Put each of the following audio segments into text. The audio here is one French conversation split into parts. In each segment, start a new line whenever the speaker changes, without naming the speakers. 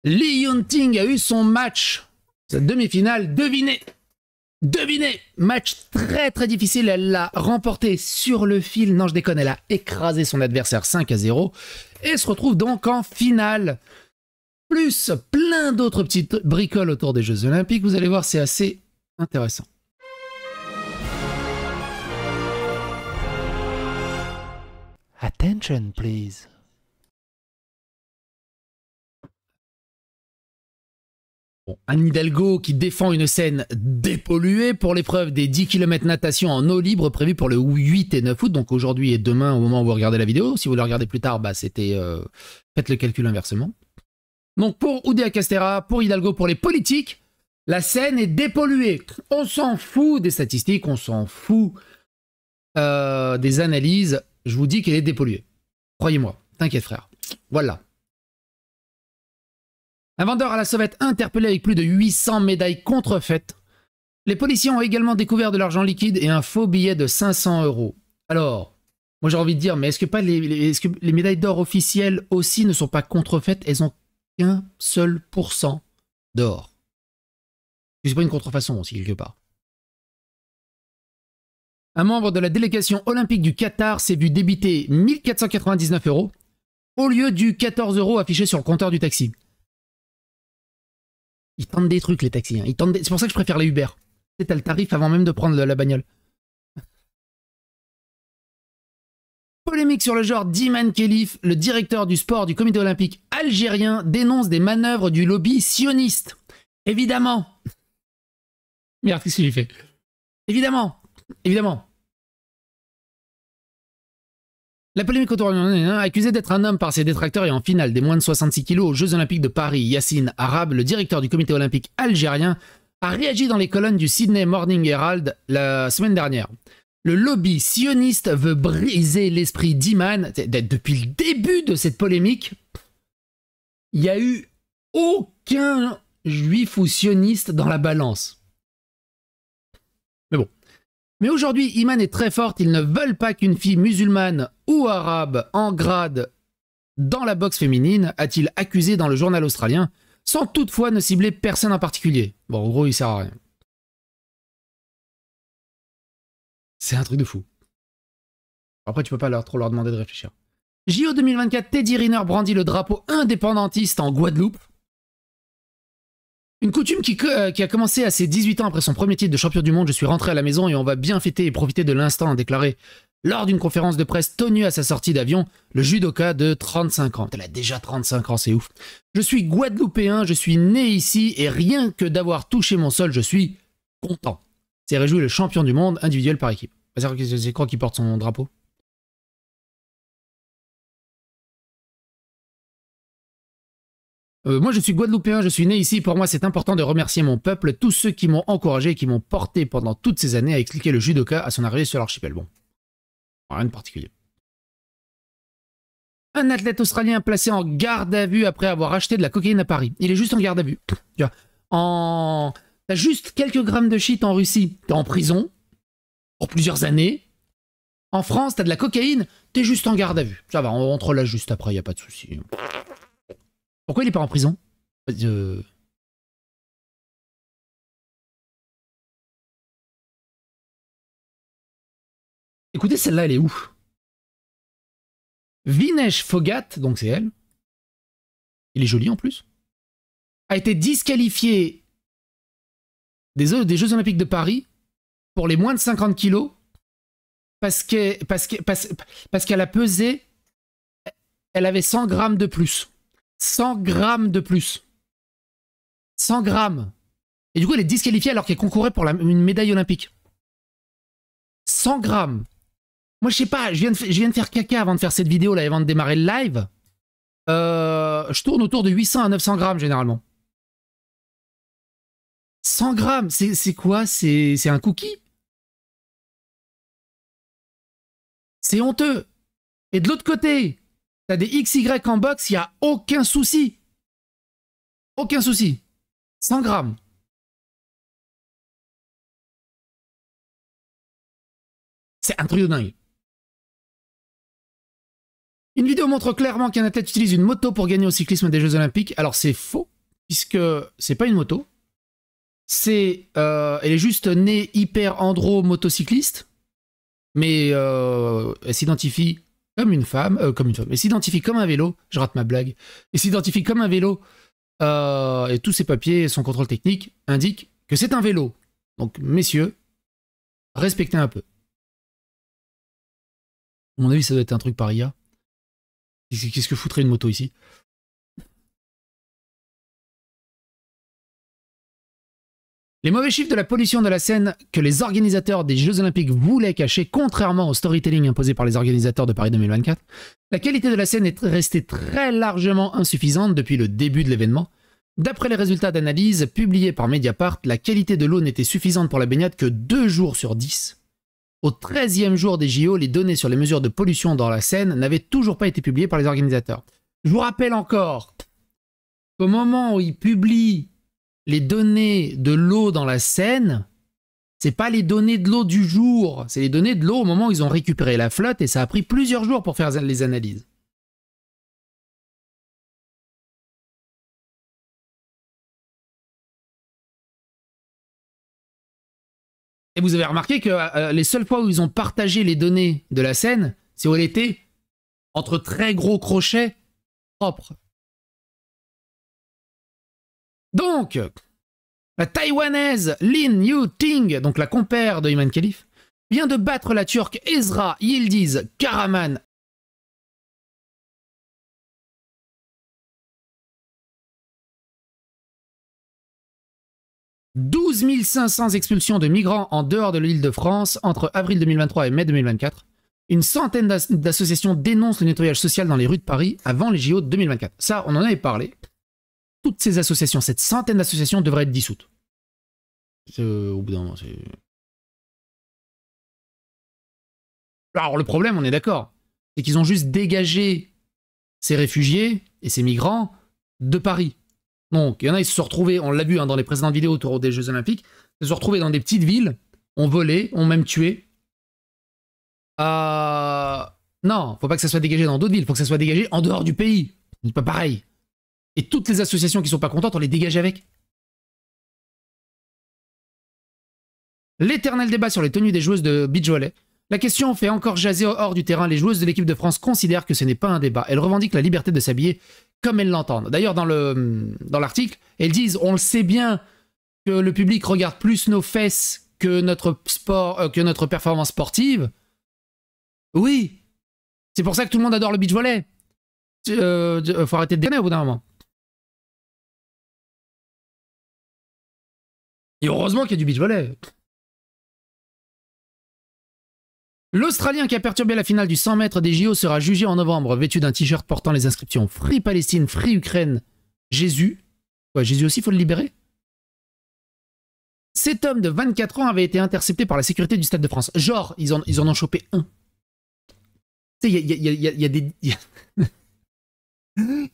Lee Yunting a eu son match. Sa demi-finale, devinez. Devinez. Match très très difficile. Elle l'a remporté sur le fil. Non, je déconne. Elle a écrasé son adversaire 5-0. Et se retrouve donc en finale. Plus plein d'autres petites bricoles autour des Jeux Olympiques. Vous allez voir, c'est assez intéressant. Attention, please. Bon, Anne Hidalgo qui défend une scène dépolluée pour l'épreuve des 10 km natation en eau libre prévue pour le 8 et 9 août, donc aujourd'hui et demain au moment où vous regardez la vidéo. Si vous la regardez plus tard, bah c'était... faites le calcul inversement. Donc pour Oudéa Castéra, pour Hidalgo, pour les politiques, la scène est dépolluée. On s'en fout des statistiques, on s'en fout des analyses. Je vous dis qu'elle est dépolluée. Croyez-moi, t'inquiète frère. Voilà. Un vendeur à la sauvette interpellé avec plus de 800 médailles contrefaites. Les policiers ont également découvert de l'argent liquide et un faux billet de 500 €. Alors, moi j'ai envie de dire, mais est-ce que les médailles d'or officielles aussi ne sont pas contrefaites? Elles ont qu'un seul % d'or. C'est pas une contrefaçon aussi quelque part. Un membre de la délégation olympique du Qatar s'est vu débiter 1499 € au lieu du 14 € affiché sur le compteur du taxi. Ils tentent des trucs, les taxis. Hein. C'est pour ça que je préfère les Uber. Tu sais, t'as le tarif avant même de prendre la bagnole. Polémique sur le genre d'Iman Khelif, le directeur du sport du comité olympique algérien, dénonce des manœuvres du lobby sioniste. Évidemment. Merde, qu'est-ce qu'il fait? Évidemment. Évidemment. La polémique autour accusé d'être un homme par ses détracteurs et en finale des moins de 66 kilos aux Jeux Olympiques de Paris, Yassine Arabe, le directeur du comité olympique algérien, a réagi dans les colonnes du Sydney Morning Herald la semaine dernière. Le lobby sioniste veut briser l'esprit d'Iman. Depuis le début de cette polémique, il n'y a eu aucun juif ou sioniste dans la balance. Mais bon. Mais aujourd'hui, Iman est très forte, ils ne veulent pas qu'une fille musulmane ou arabe en grade dans la boxe féminine, a-t-il accusé dans le journal australien, sans toutefois ne cibler personne en particulier. Bon, en gros, il sert à rien. C'est un truc de fou. Après, tu peux pas trop leur demander de réfléchir. JO 2024, Teddy Riner brandit le drapeau indépendantiste en Guadeloupe. Une coutume qui a commencé à ses 18 ans après son premier titre de champion du monde. Je suis rentré à la maison et on va bien fêter et profiter de l'instant, a déclaré lors d'une conférence de presse tenue à sa sortie d'avion le judoka de 35 ans. Elle a déjà 35 ans, c'est ouf. Je suis guadeloupéen, je suis né ici et rien que d'avoir touché mon sol, je suis content. C'est réjoui le champion du monde individuel par équipe. C'est quoi qui porte son drapeau? Moi, je suis guadeloupéen, je suis né ici. Pour moi, c'est important de remercier mon peuple, tous ceux qui m'ont encouragé et qui m'ont porté pendant toutes ces années à expliquer le judoka à son arrivée sur l'archipel. Bon, rien de particulier. Un athlète australien placé en garde à vue après avoir acheté de la cocaïne à Paris. Il est juste en garde à vue. T'as juste quelques grammes de shit en Russie. T'es en prison pour plusieurs années. En France, t'as de la cocaïne, t'es juste en garde à vue. Ça va, on rentre là juste après, y a pas de souci. Pourquoi il est pas en prison? Écoutez, celle-là, elle est ouf. Vinesh Phogat, donc c'est elle. Il est joli en plus. A été disqualifié des Jeux Olympiques de Paris pour les moins de 50 kilos parce qu'elle a pesé, elle avait 100 grammes de plus. 100 grammes de plus. 100 grammes. Et du coup, elle est disqualifiée alors qu'elle concourait pour une médaille olympique. 100 grammes. Moi, je sais pas, je viens de faire caca avant de faire cette vidéo, là, avant de démarrer le live. Je tourne autour de 800 à 900 grammes, généralement. 100 grammes, c'est quoi? C'est un cookie? C'est honteux. Et de l'autre côté, t'as des XY en boxe, il n'y a aucun souci. Aucun souci. 100 grammes. C'est un truc de dingue. Une vidéo montre clairement qu'un athlète utilise une moto pour gagner au cyclisme des Jeux Olympiques. Alors c'est faux. puisque c'est pas une moto. Elle est juste née hyper andro motocycliste, mais elle s'identifie comme une femme, elle s'identifie comme un vélo, je rate ma blague, elle s'identifie comme un vélo, et tous ses papiers, son contrôle technique indiquent que c'est un vélo. Donc, messieurs, respectez un peu. À mon avis, ça doit être un truc par IA. Qu'est-ce que foutrait une moto ici? Les mauvais chiffres de la pollution de la Seine que les organisateurs des Jeux Olympiques voulaient cacher, contrairement au storytelling imposé par les organisateurs de Paris 2024, la qualité de la Seine est restée très largement insuffisante depuis le début de l'événement. D'après les résultats d'analyse publiés par Mediapart, la qualité de l'eau n'était suffisante pour la baignade que 2 jours sur 10. Au 13e jour des JO, les données sur les mesures de pollution dans la Seine n'avaient toujours pas été publiées par les organisateurs. Je vous rappelle encore qu'au moment où ils publient les données de l'eau dans la Seine, c'est pas les données de l'eau du jour, c'est les données de l'eau au moment où ils ont récupéré la flotte, et ça a pris plusieurs jours pour faire les analyses. Et vous avez remarqué que les seules fois où ils ont partagé les données de la Seine, c'est où elle était entre très gros crochets propres. Donc, la taïwanaise Lin Yu-Ting, donc la compère de Iman Khalif, vient de battre la turque Ezra Yildiz Karaman. « 12 500 expulsions de migrants en dehors de l'Île-de-France entre avril 2023 et mai 2024. Une centaine d'associations dénoncent le nettoyage social dans les rues de Paris avant les JO de 2024. » Ça, on en avait parlé. Toutes ces associations, cette centaine d'associations devraient être dissoutes. Au bout d'un moment, c'est... Alors le problème, on est d'accord, c'est qu'ils ont juste dégagé ces réfugiés et ces migrants de Paris. Donc, il y en a, ils se sont retrouvés, on l'a vu dans les précédentes vidéos autour des Jeux Olympiques, ils se sont retrouvés dans des petites villes, ont volé, ont même tué. Non, faut pas que ça soit dégagé dans d'autres villes, faut que ça soit dégagé en dehors du pays. C'est pas pareil. Et toutes les associations qui sont pas contentes, on les dégage avec. L'éternel débat sur les tenues des joueuses de beach volley. La question fait encore jaser hors du terrain. Les joueuses de l'équipe de France considèrent que ce n'est pas un débat. Elles revendiquent la liberté de s'habiller comme elles l'entendent. D'ailleurs, dans l'article, elles disent « On le sait bien que le public regarde plus nos fesses que notre sport, que notre performance sportive. » Oui, c'est pour ça que tout le monde adore le beach volley. Faut arrêter de déconner au bout d'un moment. Et heureusement qu'il y a du beach volley. L'Australien qui a perturbé la finale du 100 mètres des JO sera jugé en novembre, vêtu d'un t-shirt portant les inscriptions Free Palestine, Free Ukraine, Jésus. Ouais, Jésus aussi, faut le libérer. Cet homme de 24 ans avait été intercepté par la sécurité du Stade de France. Genre, ils en ont chopé un. Tu sais, il y a des... Il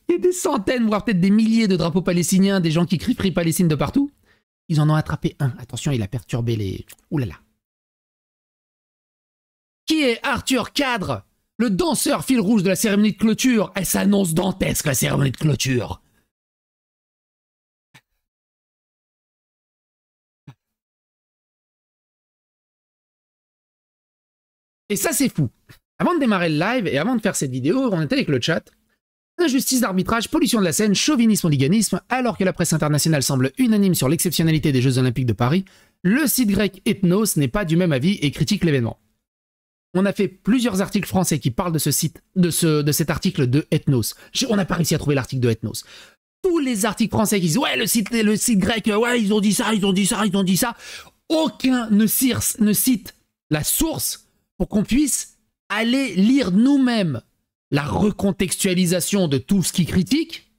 y a des centaines, voire peut-être des milliers de drapeaux palestiniens, des gens qui crient Free Palestine de partout. Ils en ont attrapé un. Attention, il a perturbé les... Ouh là là. Qui est Arthur Cadre, le danseur fil rouge de la cérémonie de clôture? Elle s'annonce dantesque, la cérémonie de clôture. Et ça, c'est fou. Avant de démarrer le live et avant de faire cette vidéo, on était avec le chat. Injustice d'arbitrage, pollution de la scène, chauvinisme, hooliganisme. Alors que la presse internationale semble unanime sur l'exceptionnalité des Jeux Olympiques de Paris, le site grec Ethnos n'est pas du même avis et critique l'événement. On a fait plusieurs articles français qui parlent de ce site, de cet article de Ethnos. On n'a pas réussi à trouver l'article de Ethnos. Tous les articles français qui disent ouais, le site grec, ouais, ils ont dit ça, ils ont dit ça, ils ont dit ça. Aucun ne cite la source pour qu'on puisse aller lire nous-mêmes la recontextualisation de tout ce qu'ils critiquent,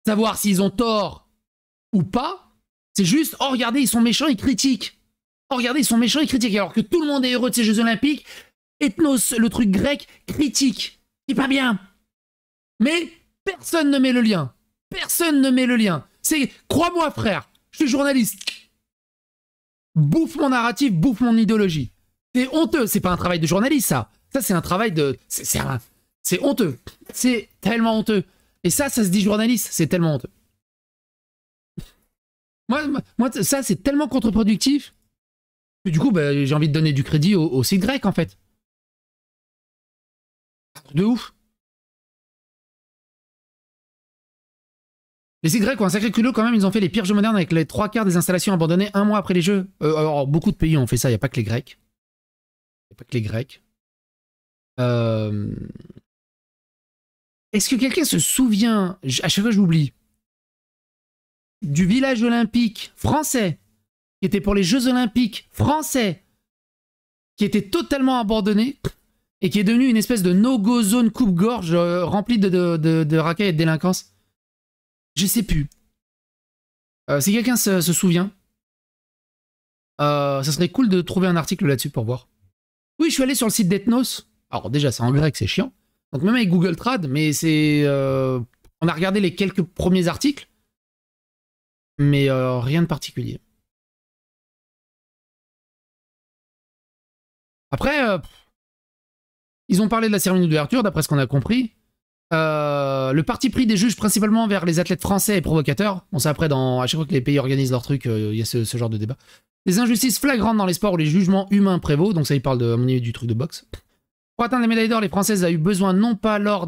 savoir s'ils ont tort ou pas. C'est juste, oh regardez, ils sont méchants, ils critiquent. Oh regardez, ils sont méchants, ils critiquent. Alors que tout le monde est heureux de ces Jeux Olympiques, Ethnos, le truc grec, critique. C'est pas bien. Mais personne ne met le lien. Personne ne met le lien. C'est, crois-moi frère, je suis journaliste. Bouffe mon narratif, bouffe mon idéologie. C'est honteux, c'est pas un travail de journaliste ça. Ça c'est un travail de... C'est honteux. C'est tellement honteux. Et ça se dit journaliste, c'est tellement honteux. Moi ça, c'est tellement contre-productif. Du coup, bah, j'ai envie de donner du crédit au site grec, en fait. De ouf. Les sites grecs ont un sacré culot quand même, ils ont fait les pires jeux modernes avec les 3/4 des installations abandonnées un mois après les jeux. Alors, beaucoup de pays ont fait ça, il n'y a pas que les Grecs. Il n'y a pas que les Grecs. Est-ce que quelqu'un se souvient, à chaque fois j'oublie, du village olympique français, qui était pour les Jeux olympiques français, qui était totalement abandonné, et qui est devenu une espèce de no-go zone coupe-gorge remplie de racailles et de délinquance? Je sais plus. Si quelqu'un se souvient, ça serait cool de trouver un article là-dessus pour voir. Oui, je suis allé sur le site d'Ethnos. Alors déjà, c'est en grec, c'est chiant. Donc même avec Google Trad, mais c'est... on a regardé les quelques premiers articles, mais rien de particulier. Après, ils ont parlé de la cérémonie d'ouverture, d'après ce qu'on a compris. Le parti pris des juges principalement vers les athlètes français est provocateur. On sait après, à chaque fois que les pays organisent leur truc, il y a ce genre de débat. Des injustices flagrantes dans les sports où les jugements humains prévaut. Donc ça, il parle à mon avis, du truc de boxe. Pour atteindre les médailles d'or, les Françaises ont eu besoin non pas lors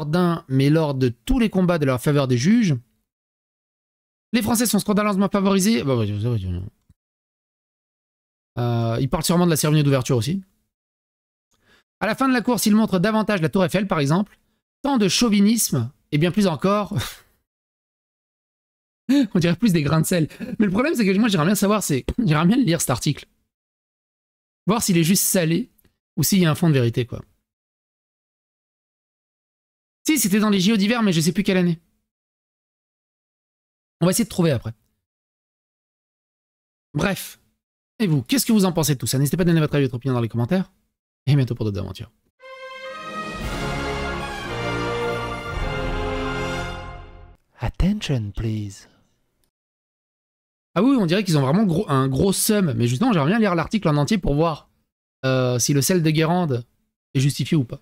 d'un, mais lors de tous les combats de leur faveur des juges. Les Français sont scandaleusement favorisés. Il parle sûrement de la cérémonie d'ouverture aussi. À la fin de la course, il montre davantage la Tour Eiffel, par exemple. Tant de chauvinisme, et bien plus encore. On dirait plus des grains de sel. Mais le problème, c'est que moi, j'aimerais bien savoir, j'aimerais bien lire cet article. Voir s'il est juste salé, ou s'il y a un fond de vérité, quoi. Si, c'était dans les JO d'hiver, mais je sais plus quelle année. On va essayer de trouver après. Bref. Et vous, qu'est-ce que vous en pensez de tout ça? N'hésitez pas à donner votre avis et votre opinion dans les commentaires. Et à bientôt pour d'autres aventures. Attention, please. Ah oui, on dirait qu'ils ont vraiment un gros sum. Mais justement, j'aimerais bien lire l'article en entier pour voir si le sel de Guérande est justifié ou pas.